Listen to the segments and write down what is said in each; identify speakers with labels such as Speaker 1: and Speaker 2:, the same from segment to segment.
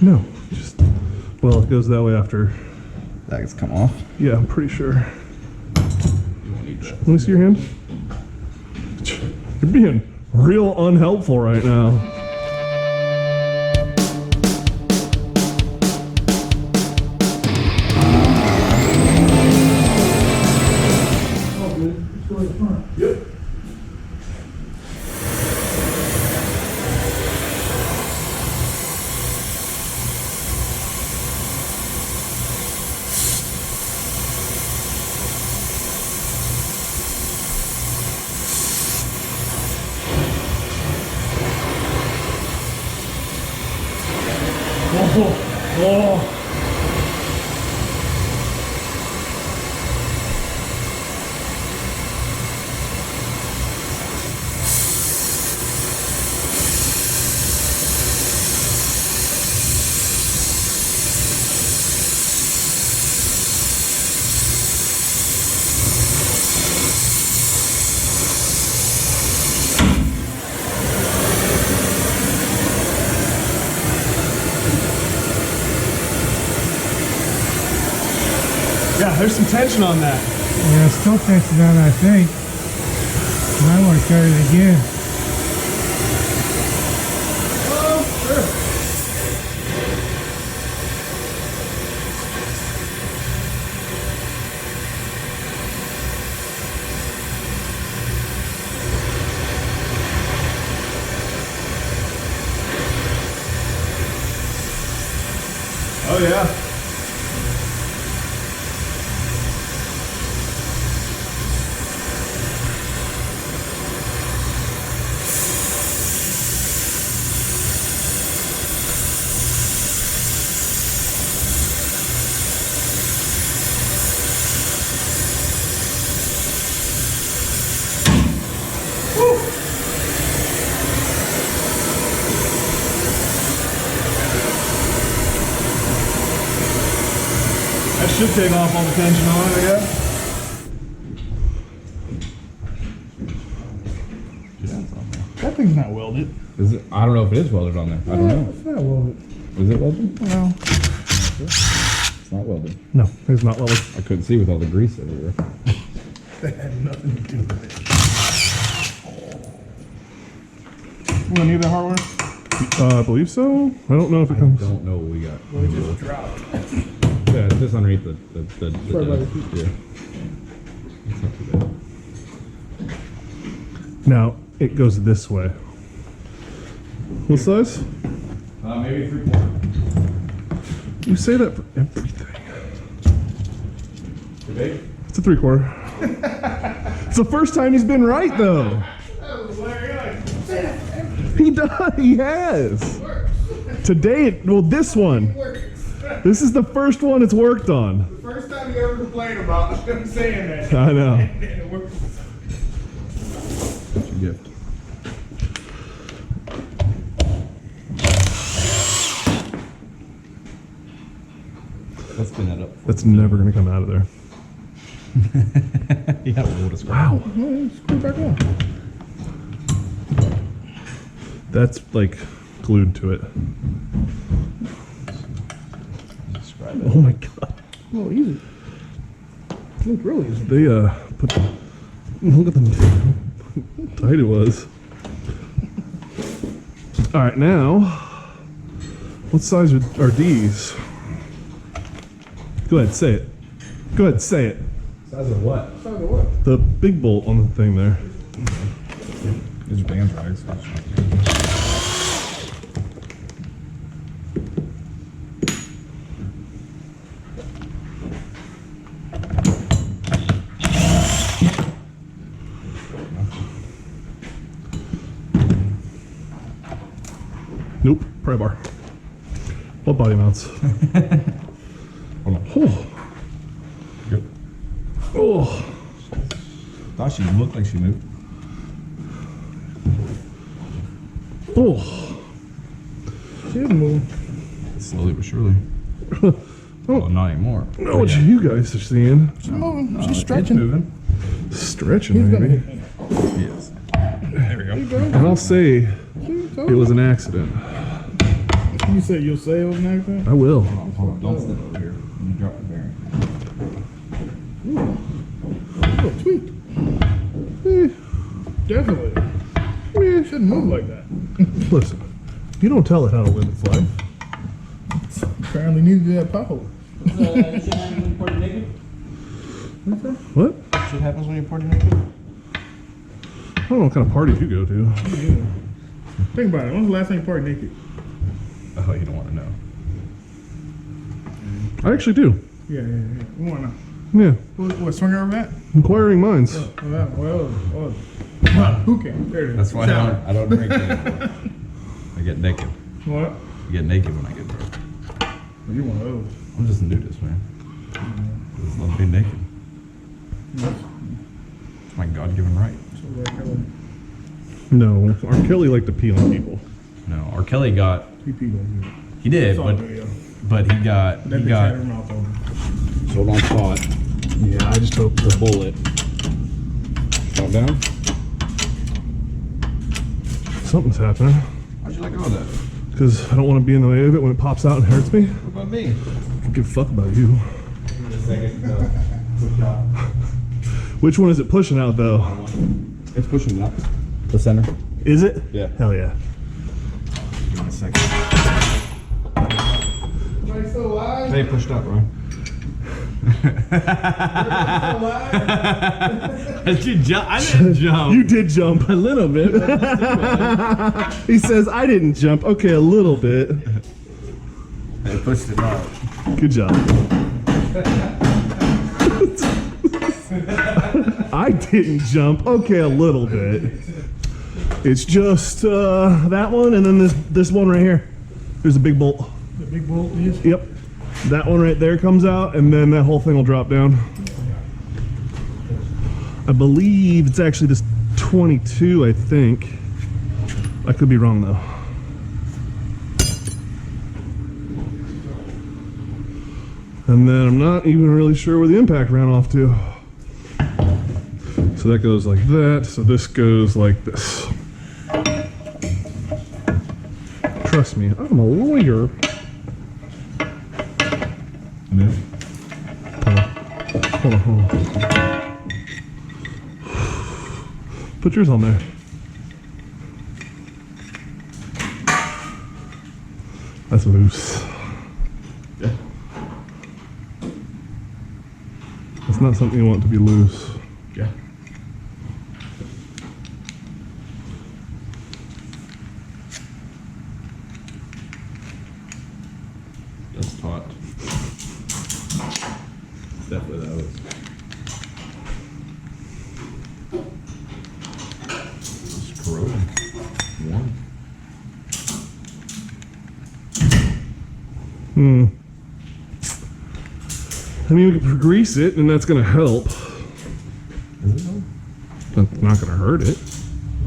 Speaker 1: No, just, well, it goes that way after.
Speaker 2: That gets come off.
Speaker 1: Yeah, I'm pretty sure.
Speaker 2: You won't need that.
Speaker 1: Let me see your hand. You're being real unhelpful right now. Oh, good. Let's go to the front. Yep. Oh. Yeah, there's some tension on that.
Speaker 3: Yeah, still tension on, I think. I want to carry it again.
Speaker 1: Oh, sure. Oh, yeah. That should take off all the tension on it, I guess. That thing's not welded.
Speaker 2: Is it? I don't know if it is welded on there. I don't know.
Speaker 1: It's not welded.
Speaker 2: Is it welded?
Speaker 1: No.
Speaker 2: It's not welded.
Speaker 1: No, it's not welded.
Speaker 2: I couldn't see with all the grease everywhere.
Speaker 1: That had nothing to do with it. You want any of that hardware? I believe so. I don't know if it
Speaker 2: I
Speaker 1: comes.
Speaker 2: don't know what we got.
Speaker 1: Well, it just dropped.
Speaker 2: Yeah, it's just underneath the
Speaker 1: Right by the
Speaker 2: desk. Yeah. It's not too bad.
Speaker 1: Now it goes this way. What size?
Speaker 2: Maybe 3/4.
Speaker 1: You say that for everything.
Speaker 2: Too big?
Speaker 1: It's a 3/4. It's the first time he's been right though. He does. He has. Today, well, this one. This is the first one it's worked on.
Speaker 4: The first time you ever complain about him saying that.
Speaker 1: I know.
Speaker 4: And it works.
Speaker 2: What's your gift? Let's spin that up.
Speaker 1: That's never gonna come out of there.
Speaker 2: Yeah, we'll just
Speaker 1: Wow.
Speaker 4: Screw it back on.
Speaker 1: That's like glued to it.
Speaker 2: describe it.
Speaker 1: Oh my god.
Speaker 4: Oh, easy. It's really easy.
Speaker 1: They put. Look at them. How tight it was. All right, now, what size are these? Go ahead, say it. Go ahead, say it.
Speaker 2: Size of what?
Speaker 4: Size of what?
Speaker 1: The big bolt on the thing there.
Speaker 2: These are band rags.
Speaker 1: Nope, pry bar. What body mounts?
Speaker 2: Hold on.
Speaker 1: Oh.
Speaker 2: Yep.
Speaker 1: Oh.
Speaker 2: Thought she looked like she moved.
Speaker 1: Oh.
Speaker 4: She didn't move.
Speaker 2: Slowly but surely. Well, not anymore.
Speaker 1: Know what you guys are seeing.
Speaker 4: She's moving.
Speaker 2: No,
Speaker 4: She's
Speaker 2: it's
Speaker 4: stretching.
Speaker 2: moving.
Speaker 1: Stretching,
Speaker 4: He's gonna
Speaker 1: maybe.
Speaker 4: hit me.
Speaker 2: Yes. There we go.
Speaker 1: And I'll say
Speaker 4: See, so
Speaker 1: it was an accident.
Speaker 4: You said you'll say it was an accident?
Speaker 1: I will.
Speaker 2: Hold on, don't sit over here. You drop the bearing.
Speaker 4: Oh, tweaked. Definitely. It shouldn't move like that.
Speaker 1: Listen, you don't tell it how to live its life.
Speaker 4: Apparently needed that pothole.
Speaker 5: Shit happens when you party naked?
Speaker 1: What?
Speaker 5: Shit happens when you party naked?
Speaker 1: I don't know what kind of parties you go to.
Speaker 4: Yeah. Think about it. When's the last time you partied naked?
Speaker 2: Oh, you don't want to know.
Speaker 1: I actually do.
Speaker 4: Yeah. We want to.
Speaker 1: Yeah.
Speaker 4: What swinger over that?
Speaker 1: Inquiring minds.
Speaker 4: Well, who can? There it is.
Speaker 2: That's why I don't drink anymore. I get naked.
Speaker 4: What?
Speaker 2: I get naked when I get drunk.
Speaker 4: You one of those.
Speaker 2: I'm just a nudist, man. I just love being naked. It's my God-given right.
Speaker 4: So like,
Speaker 1: No, R. Kelly liked to pee on people.
Speaker 2: No, R. Kelly got.
Speaker 4: he peed on you.
Speaker 2: He did,
Speaker 4: Saw the video.
Speaker 2: but he got.
Speaker 4: That
Speaker 2: He
Speaker 4: bitch
Speaker 2: got.
Speaker 4: had her mouth open.
Speaker 2: Hold on, spot.
Speaker 1: Yeah, I just hope
Speaker 2: The bullet. Calm down.
Speaker 1: something's happening.
Speaker 2: Why'd you let go of that?
Speaker 1: Because I don't want to be in the way of it when it pops out and hurts me.
Speaker 2: What about me?
Speaker 1: I don't give a fuck about you. Which one is it pushing out though?
Speaker 2: It's pushing up. The center.
Speaker 1: Is it?
Speaker 2: Yeah.
Speaker 1: Hell yeah.
Speaker 2: Give me a second.
Speaker 4: Everybody still alive?
Speaker 2: They pushed up, Ron. Did you jump? I didn't jump.
Speaker 1: You did jump a little bit. He says, I didn't jump. Okay, a little bit.
Speaker 2: They pushed it out.
Speaker 1: Good job. I didn't jump. Okay, a little bit. It's just that one and then this one right here. There's a big bolt.
Speaker 4: The big bolt is?
Speaker 1: Yep. That one right there comes out and then that whole thing will drop down. I believe it's actually this 22, I think. I could be wrong though. And then I'm not even really sure where the impact ran off to. So that goes like that. So this goes like this. Trust me, I'm a lawyer.
Speaker 2: Move.
Speaker 1: Hold on. Put yours on there. That's loose.
Speaker 2: Yeah.
Speaker 1: That's not something you want to be loose.
Speaker 2: Yeah. That's taut. Definitely that was. It's corroding. Warm.
Speaker 1: I mean, we could grease it, and that's gonna help.
Speaker 2: Is it though?
Speaker 1: That's not gonna hurt it.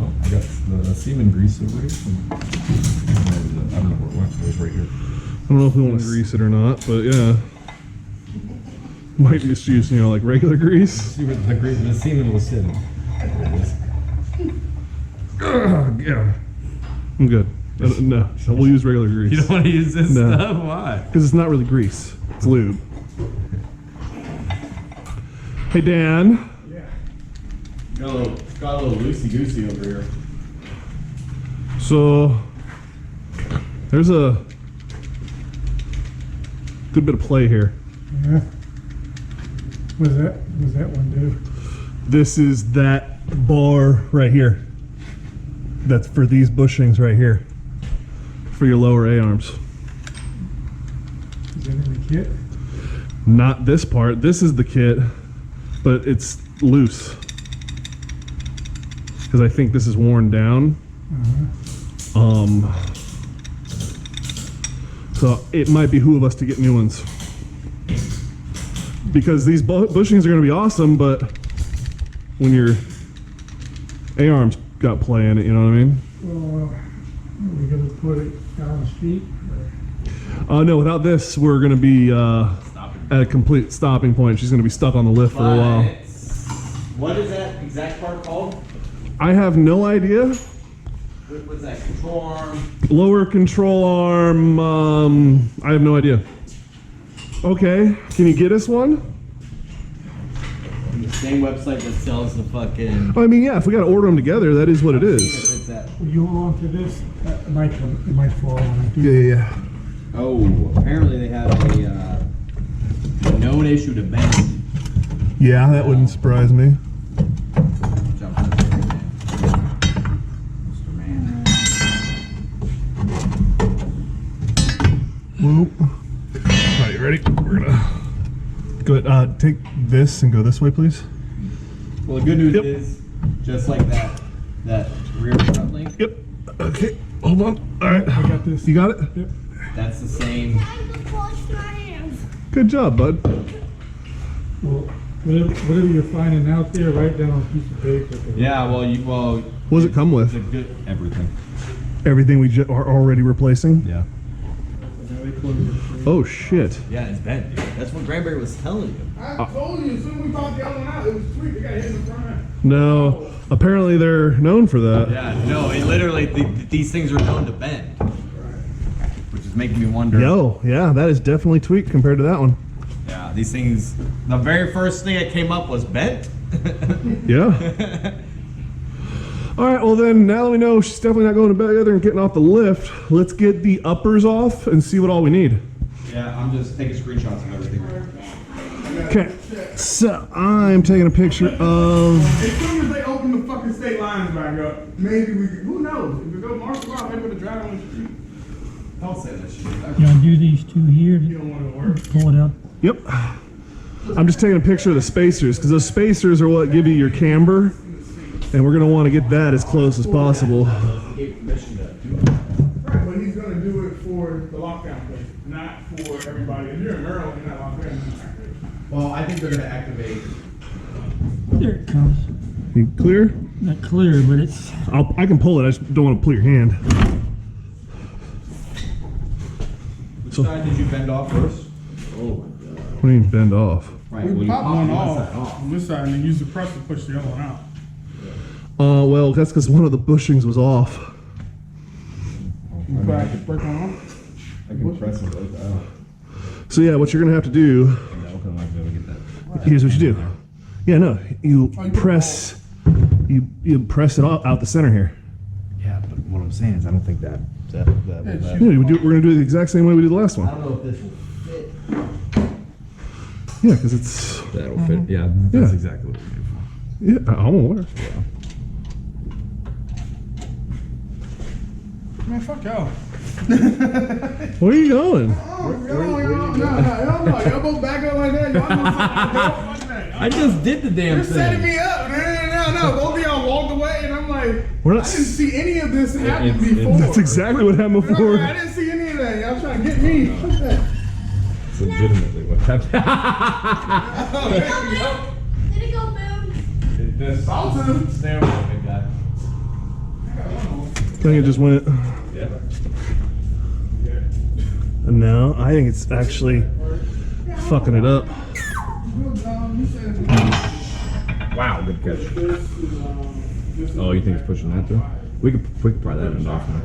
Speaker 2: Oh, I got the semen grease over here. I don't know where it went. It was right here.
Speaker 1: I don't know if we want to grease it or not, but yeah. Might just use, like regular grease.
Speaker 2: See where the semen was sitting. There it is.
Speaker 1: Yeah. I'm good. No, we'll use regular grease.
Speaker 2: You don't want to use this
Speaker 1: No.
Speaker 2: stuff? Why?
Speaker 1: Because it's not really grease. It's lube. Hey, Dan.
Speaker 4: Yeah.
Speaker 2: Got a little loosey-goosey over here.
Speaker 1: So, there's a good bit of play here.
Speaker 3: Yeah. What does that one do?
Speaker 1: This is that bar right here. That's for these bushings right here. For your lower A-arms.
Speaker 3: Is that in the kit?
Speaker 1: Not this part. This is the kit, but it's loose. Because I think this is worn down. So it might behoove us to get new ones. Because these bushings are going to be awesome, but when your A-arms got play in it, you know what I mean?
Speaker 3: Well, are we gonna put it down the street?
Speaker 1: No, without this, we're going to be at a complete stopping point. She's going to be stuck on the lift for a while.
Speaker 5: What is that exact part called?
Speaker 1: I have no idea.
Speaker 2: What's that? Control arm.
Speaker 1: Lower control arm. I have no idea. Okay, can you get us one?
Speaker 2: The same website that sells the fucking.
Speaker 1: I mean, yeah, if we gotta order them together, that is what it is.
Speaker 2: It's that.
Speaker 3: You hold on to this, it might fall when I do.
Speaker 1: Yeah.
Speaker 2: Oh, apparently they have a known issue to bend.
Speaker 1: Yeah, that wouldn't surprise me.
Speaker 2: Jump on the Mr. Man.
Speaker 1: Whoop. All right, you ready? We're gonna go ahead, take this and go this way, please.
Speaker 2: Well, the good news
Speaker 1: Yep.
Speaker 2: is, just like that rear front link,
Speaker 1: Yep. Okay, hold on. All right.
Speaker 3: I got this.
Speaker 1: You got it?
Speaker 3: Yep.
Speaker 2: that's the same.
Speaker 1: Good job, bud.
Speaker 3: Well, whatever you're finding out there, write down on a piece of paper.
Speaker 2: Yeah, well,
Speaker 1: What does it come with?
Speaker 2: it's a good everything.
Speaker 1: Everything we are already replacing?
Speaker 2: Yeah.
Speaker 1: Oh, shit.
Speaker 2: Yeah, it's bent, dude. That's what Granberry was telling you.
Speaker 4: I told you, as soon as we bought the other one out, it was sweet. They got hit in the front.
Speaker 1: No, apparently they're known for that.
Speaker 2: Yeah, no, it literally, these things are known to bend. Which is making me wonder.
Speaker 1: Yo, yeah, that is definitely tweaked compared to that one.
Speaker 2: Yeah, these things, the very first thing that came up was bent.
Speaker 1: Yeah. All right, well then, now that we know she's definitely not going to bed together and getting off the lift, let's get the uppers off and see what all we need.
Speaker 2: Yeah, I'm just taking screenshots of everything.
Speaker 1: Okay, so I'm taking a picture of...
Speaker 4: As soon as they open the fucking state lines back up, maybe we could, who knows? If we go march them out, maybe we'll drive on the street.
Speaker 2: Don't say that shit.
Speaker 3: You want to do these two here?
Speaker 4: You don't want to work.
Speaker 3: Pull it up.
Speaker 1: Yep. I'm just taking a picture of the spacers, because those spacers are what give you your camber, and we're going to want to get that as close as possible.
Speaker 4: Right, but he's going to do it for the lockdown place, not for everybody. If you're in Maryland, you're not locked in.
Speaker 2: Well, I think they're going to activate.
Speaker 3: There it comes.
Speaker 1: You clear?
Speaker 3: Not clear, but it's.
Speaker 1: I can pull it, I just don't want to pull your hand.
Speaker 2: Which side did you bend off first? Oh my god.
Speaker 1: What do you mean bend off?
Speaker 2: Right,
Speaker 4: We
Speaker 2: well, you
Speaker 4: pop one
Speaker 2: side
Speaker 4: off on this side and then use the press to push the other one out.
Speaker 1: Well, that's because one of the bushings was off.
Speaker 4: You break one off.
Speaker 2: I can press them both out.
Speaker 1: So yeah, what you're going to have to do,
Speaker 2: No, I'm not going to get that.
Speaker 1: here's what you do. Yeah, no, you press, you press it out the center here.
Speaker 2: Yeah, but what I'm saying is I don't think that
Speaker 1: Yeah, we're going to do it the exact same way we did the last
Speaker 2: I
Speaker 1: one.
Speaker 2: don't know if this will fit.
Speaker 1: Yeah, because it's,
Speaker 2: That'll fit. Yeah,
Speaker 1: that's
Speaker 2: exactly what we're doing.
Speaker 1: yeah, I'm aware.
Speaker 4: Man, fuck y'all.
Speaker 1: Where are you going?
Speaker 4: No. Y'all both back up like that. Y'all
Speaker 2: I just did the damn
Speaker 4: You're setting me up. No. Both of y'all walked away, and I'm like,
Speaker 1: We're
Speaker 4: I
Speaker 1: not.
Speaker 4: didn't see any of this happen
Speaker 2: It's-
Speaker 4: before.
Speaker 1: That's exactly what happened
Speaker 4: No,
Speaker 1: before.
Speaker 4: I didn't see any of that. Y'all trying to get me. What's that?
Speaker 2: It's legitimately what happened.
Speaker 6: Did it go boom?
Speaker 2: This
Speaker 4: Awesome.
Speaker 2: Stay over there, big guy.
Speaker 1: I think it just went.
Speaker 2: Yeah.
Speaker 1: No, I think it's actually fucking it up.
Speaker 2: Wow, good catch. Oh, you think it's pushing that through? We could pry that end off now.